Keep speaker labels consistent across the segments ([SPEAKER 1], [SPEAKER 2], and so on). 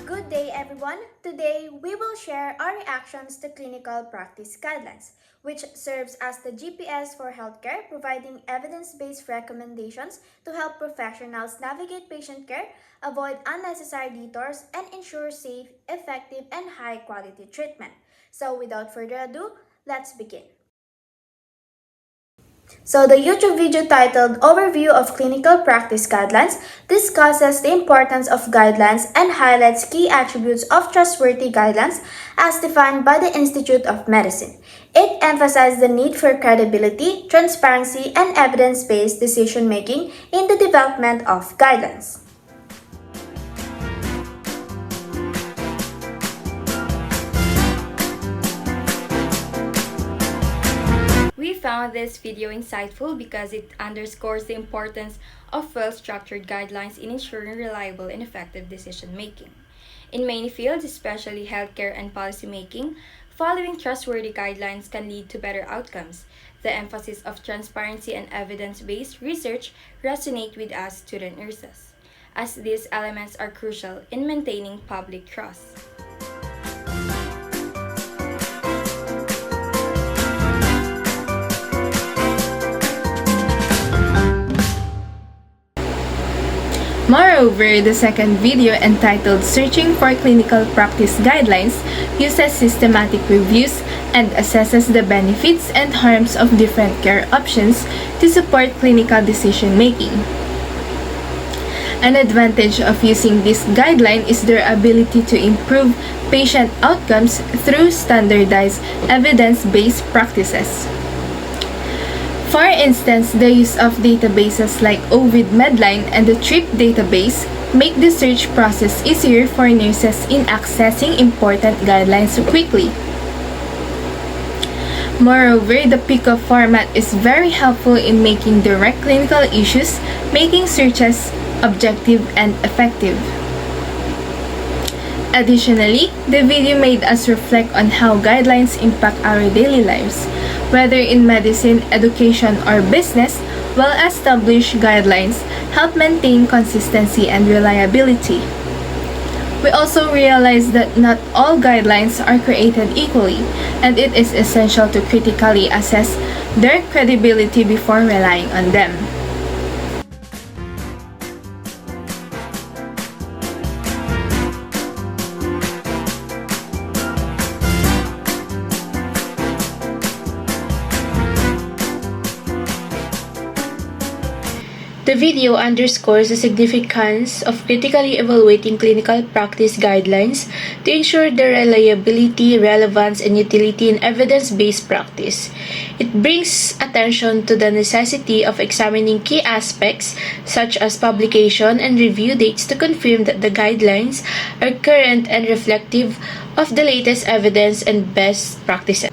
[SPEAKER 1] Good day, everyone. Today, we will share our reactions to clinical practice guidelines, which serves as the GPS for healthcare, providing evidence-based recommendations to help professionals navigate patient care, avoid unnecessary detours, and ensure safe, effective, and high-quality treatment. So, without further ado, let's begin. So the YouTube video titled Overview of Clinical Practice Guidelines discusses the importance of guidelines and highlights key attributes of trustworthy guidelines as defined by the Institute of Medicine. It emphasizes the need for credibility, transparency, and evidence-based decision-making in the development of guidelines.
[SPEAKER 2] We found this video insightful because it underscores the importance of well-structured guidelines in ensuring reliable and effective decision-making. In many fields, especially healthcare and policymaking, following trustworthy guidelines can lead to better outcomes. The emphasis of transparency and evidence-based research resonate with us student nurses, as these elements are crucial in maintaining public trust.
[SPEAKER 3] Moreover, the second video, entitled Searching for Clinical Practice Guidelines, uses systematic reviews and assesses the benefits and harms of different care options to support clinical decision-making. An advantage of using this guideline is their ability to improve patient outcomes through standardized, evidence-based practices. For instance, the use of databases like Ovid Medline and the TRIP database make the search process easier for nurses in accessing important guidelines quickly. Moreover, the PICO format is very helpful in making direct clinical issues, making searches objective and effective. Additionally, the video made us reflect on how guidelines impact our daily lives. Whether in medicine, education, or business, well-established guidelines help maintain consistency and reliability. We also realize that not all guidelines are created equally, and it is essential to critically assess their credibility before relying on them.
[SPEAKER 4] The video underscores the significance of critically evaluating clinical practice guidelines to ensure their reliability, relevance, and utility in evidence-based practice. It brings attention to the necessity of examining key aspects such as publication and review dates to confirm that the guidelines are current and reflective of the latest evidence and best practices.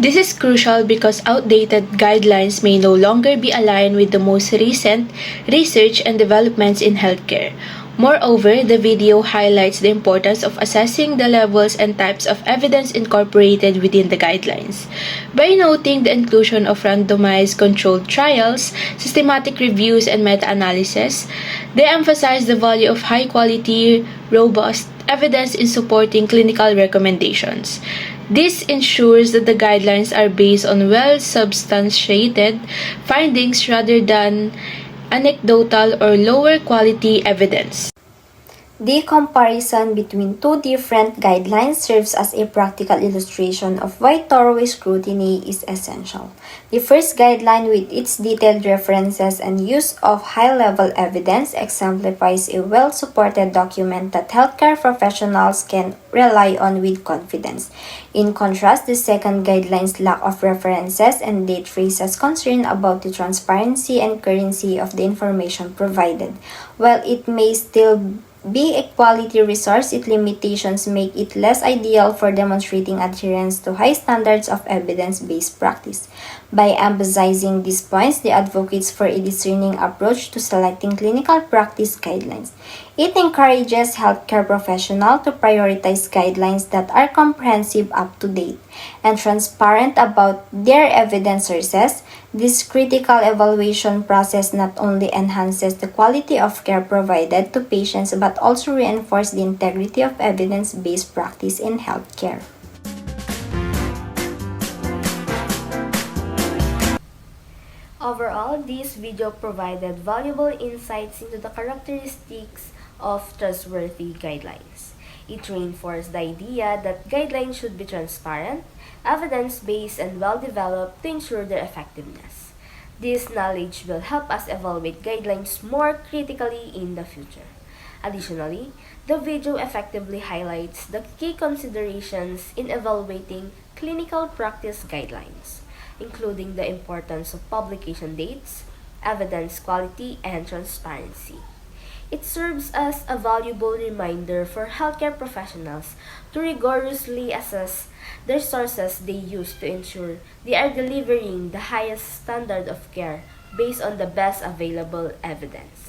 [SPEAKER 4] This is crucial because outdated guidelines may no longer be aligned with the most recent research and developments in healthcare. Moreover, the video highlights the importance of assessing the levels and types of evidence incorporated within the guidelines. By noting the inclusion of randomized controlled trials, systematic reviews, and meta-analysis, they emphasize the value of high-quality, robust evidence in supporting clinical recommendations. This ensures that the guidelines are based on well-substantiated findings rather than anecdotal or lower quality evidence.
[SPEAKER 1] The comparison between two different guidelines serves as a practical illustration of why thorough scrutiny is essential. The first guideline, with its detailed references and use of high-level evidence, exemplifies a well-supported document that healthcare professionals can rely on with confidence. In contrast, the second guideline's lack of references and date raises concern about the transparency and currency of the information provided. While it may still be a quality resource, its limitations make it less ideal for demonstrating adherence to high standards of evidence-based practice. By emphasizing these points, the advocates for a discerning approach to selecting clinical practice guidelines. It encourages healthcare professionals to prioritize guidelines that are comprehensive, up-to-date, and transparent about their evidence sources. This critical evaluation process not only enhances the quality of care provided to patients but also reinforces the integrity of evidence-based practice in healthcare.
[SPEAKER 5] Overall, this video provided valuable insights into the characteristics of trustworthy guidelines. It reinforced the idea that guidelines should be transparent, evidence-based, and well-developed to ensure their effectiveness. This knowledge will help us evaluate guidelines more critically in the future. Additionally, the video effectively highlights the key considerations in evaluating clinical practice guidelines, including the importance of publication dates, evidence quality, and transparency. It serves as a valuable reminder for healthcare professionals to rigorously assess the sources they use to ensure they are delivering the highest standard of care based on the best available evidence.